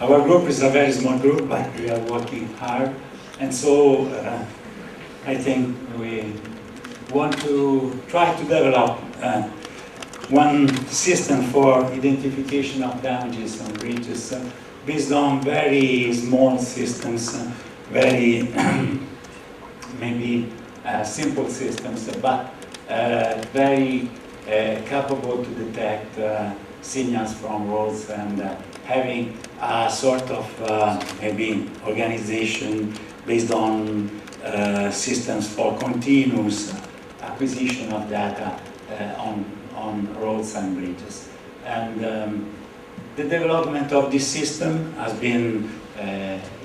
Our group is a very small group, but we are working hard, and so I think we want to try to develop one system for identification of damages on bridges based on very small systems, very maybe simple systems, but very capable to detect signals from roads and having a sort of maybe organization based on systems for continuous acquisition of data on roads and bridges. And the development of this system has been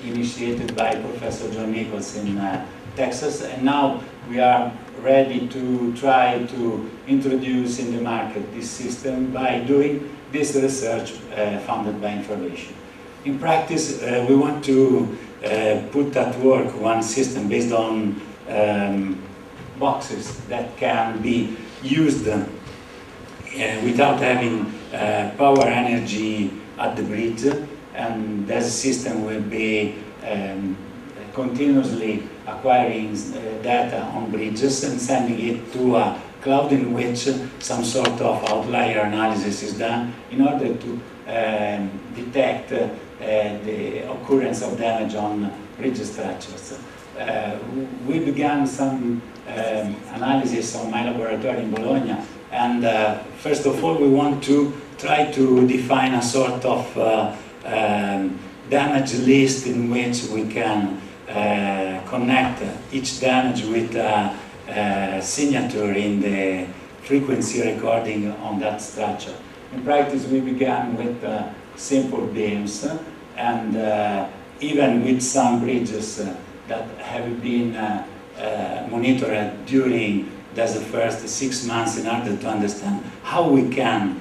initiated by Professor John Nichols in Texas, and now we are ready to try to introduce in the market this system by doing this research funded by information. In practice, we want to put at work one system based on boxes that can be used without having power energy at the bridge, and that system will be continuously acquiring data on bridges and sending it to a cloud in which some sort of outlier analysis is done in order to detect the occurrence of damage on bridge structures. We began some analysis on my laboratory in Bologna, and first of all we want to try to define a sort of damage list in which we can connect each damage with a signature in the frequency recording on that structure. In practice, we began with simple beams, and even with some bridges that have been monitored during the first 6 months in order to understand how we can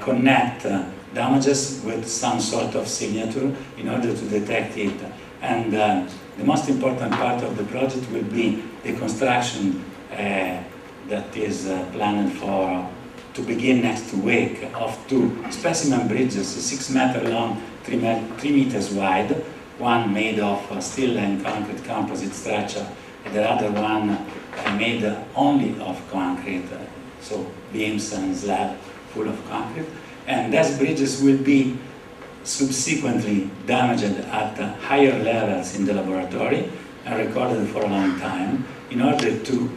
connect damages with some sort of signature in order to detect it. And the most important part of the project will be the construction that is planned to begin next week of 2 specimen bridges, 6 meters long, 3 meters wide, one made of steel and concrete composite structure, and the other one made only of concrete, so beams and slab full of concrete. And these bridges will be subsequently damaged at higher levels in the laboratory and recorded for a long time in order to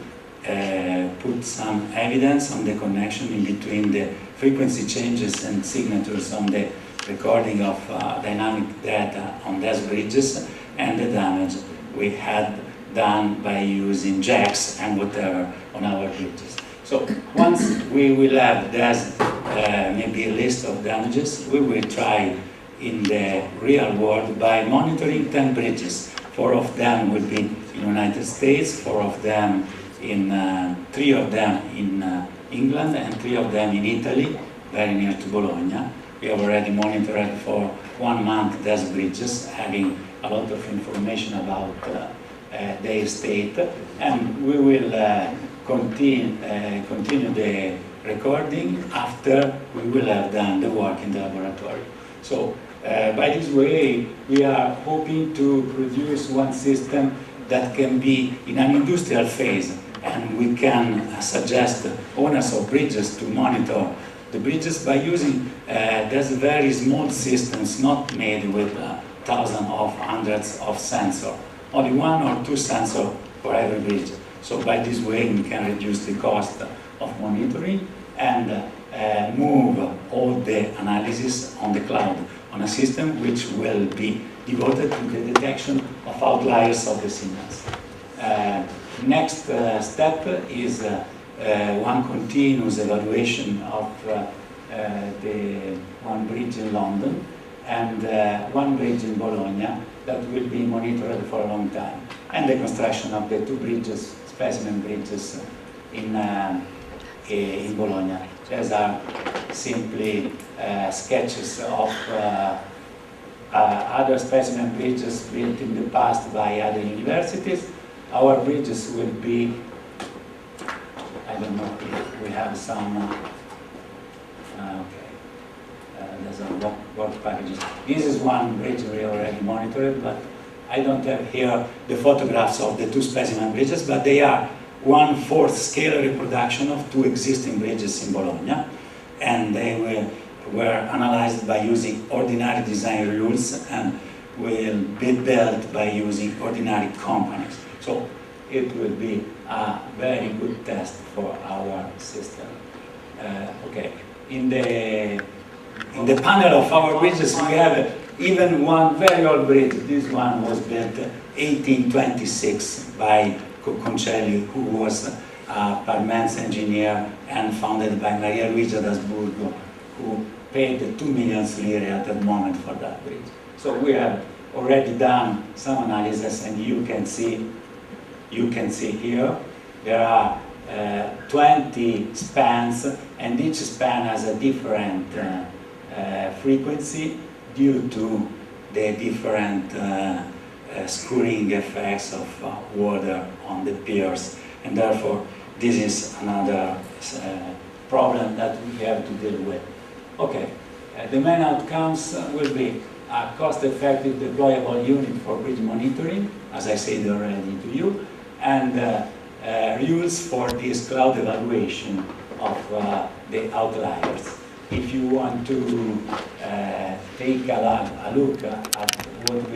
put some evidence on the connection in between the frequency changes and signatures on the recording of dynamic data on these bridges and the damage we had done by using jacks and whatever on our bridges. So once we will have this maybe a list of damages, we will try in the real world by monitoring 10 bridges. 4 of them will be in the United States, 4 of them in 3 of them in England, and 3 of them in Italy, very near to Bologna. We have already monitored for 1 month these bridges, having a lot of information about their state, and we will continue the recording after we will have done the work in the laboratory. So by this way, we are hoping to produce one system that can be in an industrial phase, and we can suggest owners of bridges to monitor the bridges by using these very small systems, not made with thousands of hundreds of sensors, only 1 or 2 sensors for every bridge. So by this way, we can reduce the cost of monitoring and move all the analysis on the cloud, on a system which will be devoted to the detection of outliers of the signals. Next step is one continuous evaluation of the one bridge in London and one bridge in Bologna that will be monitored for a long time, and the construction of the 2 bridges, specimen bridges in Bologna. These are simply sketches of other specimen bridges built in the past by other universities. Our bridges will be, I don't know if we have some, okay, that's as a work packages. This is one bridge we already monitored, but I don't have here the photographs of the two specimen bridges, but they are 1/4 scale reproduction of two existing bridges in Bologna, and they were analyzed by using ordinary design rules and will be built by using ordinary components. So it will be a very good test for our system. Okay, in the panel of our bridges we have even one very old bridge. This one was built 1826 by Concelli, who was a Parmense engineer and founded by Maria Luigia d'Asburgo, who paid 2 million lire at that moment for that bridge. So we have already done some analysis, and you can see here there are 20 spans, and each span has a different frequency due to the different screwing effects of water on the piers, and therefore this is another problem that we have to deal with. Okay, the main outcomes will be a cost-effective deployable unit for bridge monitoring, as I said already to you, and rules for this cloud evaluation of the outliers. If you want to take a look at what we